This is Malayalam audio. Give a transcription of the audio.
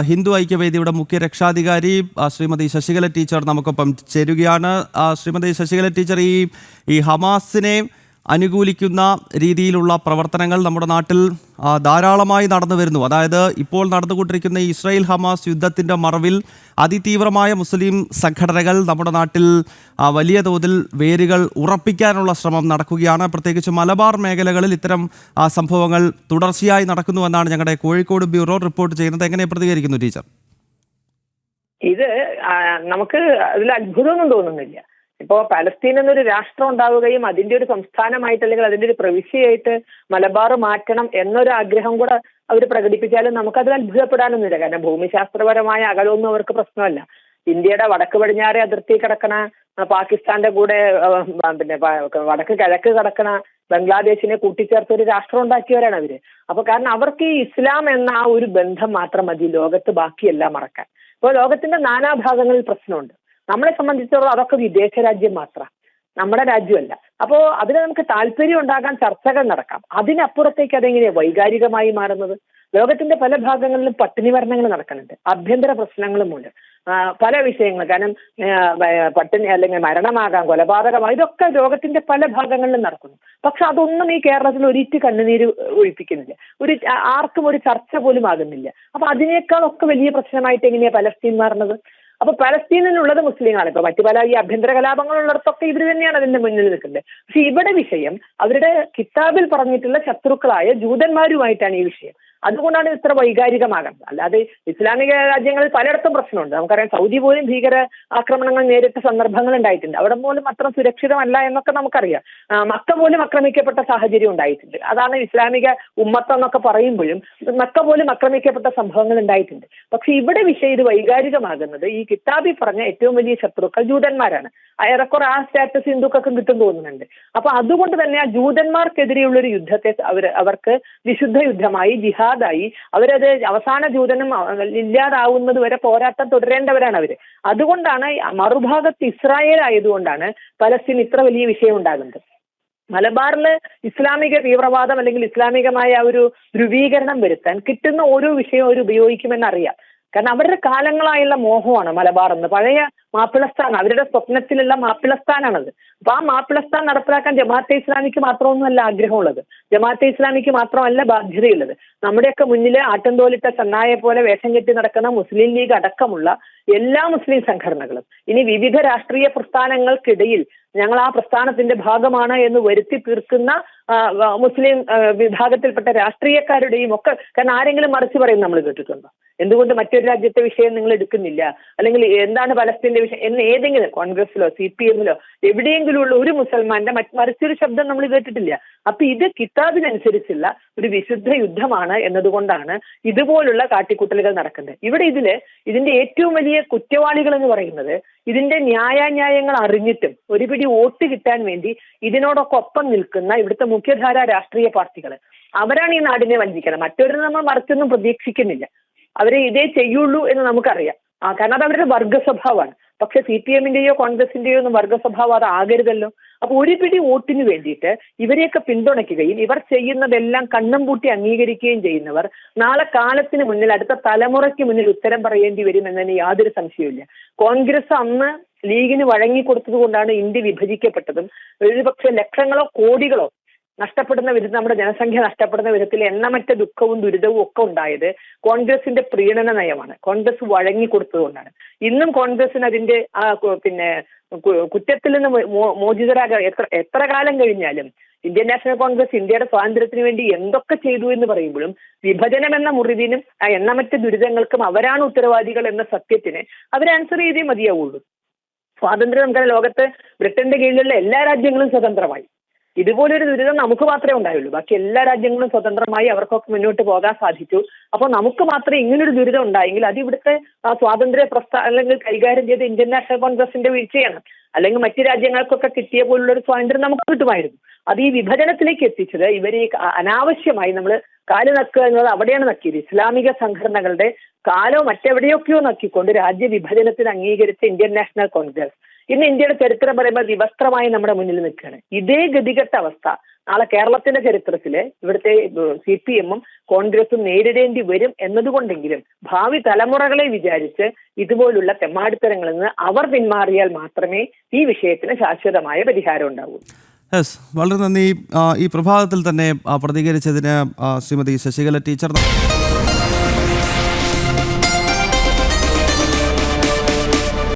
ഹിന്ദു ഐക്യവേദിയുടെ മുഖ്യ രക്ഷാധികാരി ശ്രീമതി ശശികല ടീച്ചർ നമുക്കൊപ്പം ചേരുകയാണ്. ശ്രീമതി ശശികല ടീച്ചർ, ഈ ഹമാസിനെ അനുകൂലിക്കുന്ന രീതിയിലുള്ള പ്രവർത്തനങ്ങൾ നമ്മുടെ നാട്ടിൽ ധാരാളമായി നടന്നു വരുന്നു. അതായത് ഇപ്പോൾ നടന്നുകൊണ്ടിരിക്കുന്ന ഇസ്രായേൽ ഹമാസ് യുദ്ധത്തിൻ്റെ മറവിൽ അതിതീവ്രമായ മുസ്ലിം സംഘടനകൾ നമ്മുടെ നാട്ടിൽ വലിയ തോതിൽ വേരുകൾ ഉറപ്പിക്കാനുള്ള ശ്രമം നടക്കുകയാണ്. പ്രത്യേകിച്ച് മലബാർ മേഖലകളിൽ ഇത്തരം സംഭവങ്ങൾ തുടർച്ചയായി നടക്കുന്നുവെന്നാണ് ഞങ്ങളുടെ കോഴിക്കോട് ബ്യൂറോ റിപ്പോർട്ട് ചെയ്യുന്നത്. എങ്ങനെ പ്രതികരിക്കുന്നു ടീച്ചർ? ഇത് നമുക്ക് അതിൽ അത്ഭുതമൊന്നും തോന്നുന്നില്ല. ഇപ്പോ പലസ്തീൻ എന്നൊരു രാഷ്ട്രം ഉണ്ടാവുകയും അതിന്റെ ഒരു സംസ്ഥാനമായിട്ട് അല്ലെങ്കിൽ അതിന്റെ ഒരു പ്രവിശ്യയായിട്ട് മലബാർ മാറ്റണം എന്നൊരു ആഗ്രഹം കൂടെ അവർ പ്രകടിപ്പിച്ചാലും നമുക്കതിൽ അത്ഭുതപ്പെടാനൊന്നുമില്ല. കാരണം ഭൂമിശാസ്ത്രപരമായ അകലമൊന്നും അവർക്ക് പ്രശ്നമല്ല. ഇന്ത്യയുടെ വടക്ക് പടിഞ്ഞാറെ അതിർത്തി കിടക്കണ പാകിസ്ഥാന്റെ കൂടെ പിന്നെ വടക്ക് കിഴക്ക് കിടക്കണ ബംഗ്ലാദേശിനെ കൂട്ടിച്ചേർത്ത് ഒരു രാഷ്ട്രം ഉണ്ടാക്കിയവരാണ് അവര്. അപ്പൊ കാരണം അവർക്ക് ഈ ഇസ്ലാം എന്ന ആ ഒരു ബന്ധം മാത്രം മതി ലോകത്ത് ബാക്കിയെല്ലാം മറക്കാൻ. ഇപ്പോൾ ലോകത്തിന്റെ നാനാഭാഗങ്ങളിൽ പ്രശ്നമുണ്ട്. നമ്മളെ സംബന്ധിച്ചിടത്തോളം അതൊക്കെ വിദേശ രാജ്യം മാത്രം, നമ്മുടെ രാജ്യമല്ല. അപ്പോൾ അതിന് നമുക്ക് താല്പര്യം ഉണ്ടാകാൻ ചർച്ചകൾ നടക്കാം. അതിനപ്പുറത്തേക്ക് അതെങ്ങനെയാണ് വൈകാരികമായി മാറുന്നത്? ലോകത്തിന്റെ പല ഭാഗങ്ങളിലും പട്ടിണി മരണങ്ങൾ നടക്കുന്നുണ്ട്, ആഭ്യന്തര പ്രശ്നങ്ങളും മൂലം പല വിഷയങ്ങൾ. കാരണം പട്ടിണി അല്ലെങ്കിൽ മരണമാകാം, കൊലപാതകമാകാം, ഇതൊക്കെ ലോകത്തിന്റെ പല ഭാഗങ്ങളിലും നടക്കുന്നു. പക്ഷെ അതൊന്നും ഈ കേരളത്തിൽ ഒരിറ്റ് കണ്ണുനീര് ഒഴിപ്പിക്കുന്നില്ല, ആർക്കും ഒരു ചർച്ച പോലും ആകുന്നില്ല. അപ്പൊ അതിനേക്കാളൊക്കെ വലിയ പ്രശ്നമായിട്ട് എങ്ങനെയാണ് പലസ്തീൻ മാറുന്നത്? അപ്പൊ പലസ്തീനിലുള്ളത് മുസ്ലിങ്ങളാണ്. ഇപ്പൊ മറ്റു പല ഈ ആഭ്യന്തര കലാപങ്ങളുള്ളിടത്തൊക്കെ ഇവർ തന്നെയാണ് അതിന്റെ മുന്നിൽ നിൽക്കുന്നത്. പക്ഷെ ഇവിടെ വിഷയം അവരുടെ കിതാബിൽ പറഞ്ഞിട്ടുള്ള ശത്രുക്കളായ ജൂതന്മാരുമായിട്ടാണ് ഈ വിഷയം. അതുകൊണ്ടാണ് ഇത്ര വൈകാരികമാകുന്നത്. അല്ലാതെ ഇസ്ലാമിക രാജ്യങ്ങളിൽ പലയിടത്തും പ്രശ്നമുണ്ട്. നമുക്കറിയാം, സൗദി പോലും ഭീകര ആക്രമണങ്ങൾ നേരിട്ട സന്ദർഭങ്ങൾ ഉണ്ടായിട്ടുണ്ട്. അവിടെ പോലും അത്ര സുരക്ഷിതമല്ല എന്നൊക്കെ നമുക്കറിയാം. മക്ക പോലും ആക്രമിക്കപ്പെട്ട സാഹചര്യം ഉണ്ടായിട്ടുണ്ട്. അതാണ് ഇസ്ലാമിക ഉമ്മത്ത് എന്നൊക്കെ പറയുമ്പോഴും മക്ക പോലും ആക്രമിക്കപ്പെട്ട സംഭവങ്ങൾ ഉണ്ടായിട്ടുണ്ട്. പക്ഷെ ഇവിടെ വിഷയം ഇത് വൈകാരികമാകുന്നത് ഈ കിതാബി പറഞ്ഞ ഏറ്റവും വലിയ ശത്രുക്കൾ ജൂതന്മാരാണ്. ഏറെക്കുറെ ആ സ്റ്റാറ്റസ് ഹിന്ദുക്കൾക്കും കിട്ടും തോന്നുന്നുണ്ട്. അപ്പൊ അതുകൊണ്ട് തന്നെ ആ ജൂതന്മാർക്കെതിരെയുള്ള ഒരു യുദ്ധത്തെ അവർക്ക് വിശുദ്ധ യുദ്ധമായി, ജിഹാദായി, അവരത് അവസാന ജൂതനും ഇല്ലാതാവുന്നത് വരെ പോരാട്ടം തുടരേണ്ടവരാണ് അവര്. അതുകൊണ്ടാണ് മറുഭാഗത്ത് ഇസ്രായേൽ ആയതുകൊണ്ടാണ് പലസ്തീൻ ഇത്ര വലിയ വിഷയം ഉണ്ടാകുന്നത്. മലബാറില് ഇസ്ലാമിക തീവ്രവാദം അല്ലെങ്കിൽ ഇസ്ലാമികമായ ഒരു ധ്രുവീകരണം വരുത്താൻ കിട്ടുന്ന ഓരോ വിഷയവും അവർ ഉപയോഗിക്കുമെന്നറിയാം. കാരണം അവരുടെ കാലങ്ങളായുള്ള മോഹമാണ് മലബാർ എന്ന്. പഴയ മാപ്പിളസ്ഥാൻ, അവരുടെ സ്വപ്നത്തിലുള്ള മാപ്പിളസ്ഥാനാണത്. അപ്പൊ ആ മാപ്പിളസ്ഥാൻ നടപ്പിലാക്കാൻ ജമാഅത്തെ ഇസ്ലാമിക്ക് മാത്രമൊന്നുമല്ല ആഗ്രഹമുള്ളത്, ജമാഅത്തെ ഇസ്ലാമിക്ക് മാത്രമല്ല ബാധ്യതയുള്ളത്. നമ്മുടെയൊക്കെ മുന്നിൽ ആട്ടംതോലിട്ട ചെന്നായെ പോലെ വേഷം കെട്ടി നടക്കുന്ന മുസ്ലിം ലീഗ് അടക്കമുള്ള എല്ലാ മുസ്ലിം സംഘടനകളും ഇനി വിവിധ രാഷ്ട്രീയ പ്രസ്ഥാനങ്ങൾക്കിടയിൽ ഞങ്ങൾ ആ പ്രസ്ഥാനത്തിന്റെ ഭാഗമാണ് എന്ന് വരുത്തി തീർക്കുന്ന മുസ്ലിം വിഭാഗത്തിൽപ്പെട്ട രാഷ്ട്രീയക്കാരുടെയും ഒക്കെ. കാരണം ആരെങ്കിലും മറിച്ച് പറയും നമ്മൾ കേട്ടിട്ടുണ്ടോ? എന്തുകൊണ്ട് മറ്റൊരു രാജ്യത്തെ വിഷയം നിങ്ങൾ എടുക്കുന്നില്ല, അല്ലെങ്കിൽ എന്താണ് പലസ്തീന്റെ വിഷയം എന്ന് ഏതെങ്കിലും കോൺഗ്രസിലോ CPM-ലോ എവിടെയെങ്കിലും ഉള്ള ഒരു മുസൽമാന്റെ മറിച്ചൊരു ശബ്ദം നമ്മൾ കേട്ടിട്ടില്ല. അപ്പൊ ഇത് കിതാബിനനുസരിച്ചുള്ള ഒരു വിശുദ്ധ യുദ്ധമാണ് എന്നതുകൊണ്ടാണ് ഇതുപോലുള്ള കാട്ടിക്കൂട്ടലുകൾ നടക്കുന്നത്. ഇവിടെ ഇതിന്റെ ഏറ്റവും വലിയ കുറ്റവാളികൾ എന്ന് പറയുന്നത് ഇതിന്റെ ന്യായാന്യായങ്ങൾ അറിഞ്ഞിട്ടും ഒരു പിടി വോട്ട് കിട്ടാൻ വേണ്ടി ഇതിനോടൊക്കെ ഒപ്പം നിൽക്കുന്ന ഇവിടുത്തെ മുഖ്യധാര രാഷ്ട്രീയ പാർട്ടികൾ. അവരാണ് ഈ നാടിനെ വഞ്ചിക്കുന്നത്. മറ്റൊരു നമ്മൾ മറിച്ചൊന്നും പ്രതീക്ഷിക്കുന്നില്ല. അവരെ ഇതേ ചെയ്യുള്ളൂ എന്ന് നമുക്കറിയാം. കാരണം അത് അവരുടെ വർഗ സ്വഭാവമാണ്. പക്ഷെ CPM-ന്റെയോ കോൺഗ്രസിന്റെയോ ഒന്നും വർഗ സ്വഭാവം അത് ആകരുതല്ലോ. അപ്പൊ ഒരു പിടി വോട്ടിന് വേണ്ടിയിട്ട് ഇവരെയൊക്കെ പിന്തുണയ്ക്കുകയും ഇവർ ചെയ്യുന്നതെല്ലാം കണ്ണും പൂട്ടി അംഗീകരിക്കുകയും ചെയ്യുന്നവർ നാളെ കാലത്തിന് മുന്നിൽ, അടുത്ത തലമുറയ്ക്ക് മുന്നിൽ ഉത്തരം പറയേണ്ടി വരും എന്നതിന് യാതൊരു സംശയവുമില്ല. കോൺഗ്രസ് അന്ന് ലീഗിന് വഴങ്ങിക്കൊടുത്തത് കൊണ്ടാണ് ഇന്ത്യ വിഭജിക്കപ്പെട്ടതും ഒരുപക്ഷെ ലക്ഷങ്ങളോ കോടികളോ നഷ്ടപ്പെടുന്ന വിധത്തിൽ, നമ്മുടെ ജനസംഖ്യ നഷ്ടപ്പെടുന്ന വിധത്തിൽ എണ്ണമറ്റ ദുഃഖവും ദുരിതവും ഒക്കെ ഉണ്ടായത് കോൺഗ്രസിന്റെ പ്രീണന നയമാണ്. കോൺഗ്രസ് വഴങ്ങിക്കൊടുത്തതുകൊണ്ടാണ്. ഇന്നും കോൺഗ്രസിന് അതിന്റെ പിന്നെ കുറ്റത്തിൽ നിന്ന് മോചിതരാകാൻ എത്ര കാലം കഴിഞ്ഞാലും ഇന്ത്യൻ നാഷണൽ കോൺഗ്രസ് ഇന്ത്യയുടെ സ്വാതന്ത്ര്യത്തിന് വേണ്ടി എന്തൊക്കെ ചെയ്തു എന്ന് പറയുമ്പോഴും വിഭജനം എന്ന മുറിവിനും ആ എണ്ണമറ്റ ദുരിതങ്ങൾക്കും അവരാണ് ഉത്തരവാദികൾ എന്ന സത്യത്തിന് അവർ ആൻസർ ചെയ്തേ മതിയാവുള്ളൂ. സ്വാതന്ത്ര്യം നമുക്ക് ലോകത്ത് ബ്രിട്ടന്റെ കീഴിലുള്ള എല്ലാ രാജ്യങ്ങളും സ്വതന്ത്രമായി. ഇതുപോലൊരു ദുരിതം നമുക്ക് മാത്രമേ ഉണ്ടായുള്ളൂ. ബാക്കി എല്ലാ രാജ്യങ്ങളും സ്വതന്ത്രമായി അവർക്കൊക്കെ മുന്നോട്ട് പോകാൻ സാധിച്ചു. അപ്പോൾ നമുക്ക് മാത്രമേ ഇങ്ങനൊരു ദുരിതം ഉണ്ടായെങ്കിൽ അത് ഇവിടുത്തെ സ്വാതന്ത്ര്യ അല്ലെങ്കിൽ കൈകാര്യം ചെയ്ത ഇന്ത്യൻ നാഷണൽ കോൺഗ്രസിന്റെ വീഴ്ചയാണ്. അല്ലെങ്കിൽ മറ്റു രാജ്യങ്ങൾക്കൊക്കെ കിട്ടിയ പോലുള്ളൊരു സ്വാതന്ത്ര്യം നമുക്ക് കിട്ടുമായിരുന്നു. അത് ഈ വിഭജനത്തിലേക്ക് എത്തിച്ചത് ഇവരെ അനാവശ്യമായി നമ്മൾ കാല് നക്കുക എന്നത് അവിടെയാണ് നക്കിയത്. ഇസ്ലാമിക സംഘടനകളുടെ കാലോ മറ്റെവിടെയൊക്കെയോ നക്കിക്കൊണ്ട് രാജ്യവിഭജനത്തിന് അംഗീകരിച്ച ഇന്ത്യൻ നാഷണൽ കോൺഗ്രസ് ഇന്ന് ഇന്ത്യയുടെ ചരിത്രം പറയുമ്പോൾ വിവസ്ത്രമായി നമ്മുടെ മുന്നിൽ നിൽക്കുകയാണ്. ഇതേ ഗതികെട്ട അവസ്ഥ നാളെ കേരളത്തിന്റെ ചരിത്രത്തില് ഇവിടുത്തെ CPM-ഉം കോൺഗ്രസും നേരിടേണ്ടി വരും എന്നതുകൊണ്ടെങ്കിലും ഭാവി തലമുറകളെ വിചാരിച്ച് ഇതുപോലുള്ള തെമ്മാടിത്തരങ്ങളിൽ നിന്ന് അവർ പിന്മാറിയാൽ മാത്രമേ ഈ വിഷയത്തിന് ശാശ്വതമായ പരിഹാരം ഉണ്ടാവൂ. യെസ്, വളരെ നന്ദി. ഈ പ്രഭാതത്തിൽ തന്നെ പ്രതികരിച്ചതിന് ശ്രീമതി ശശികല ടീച്ചർ.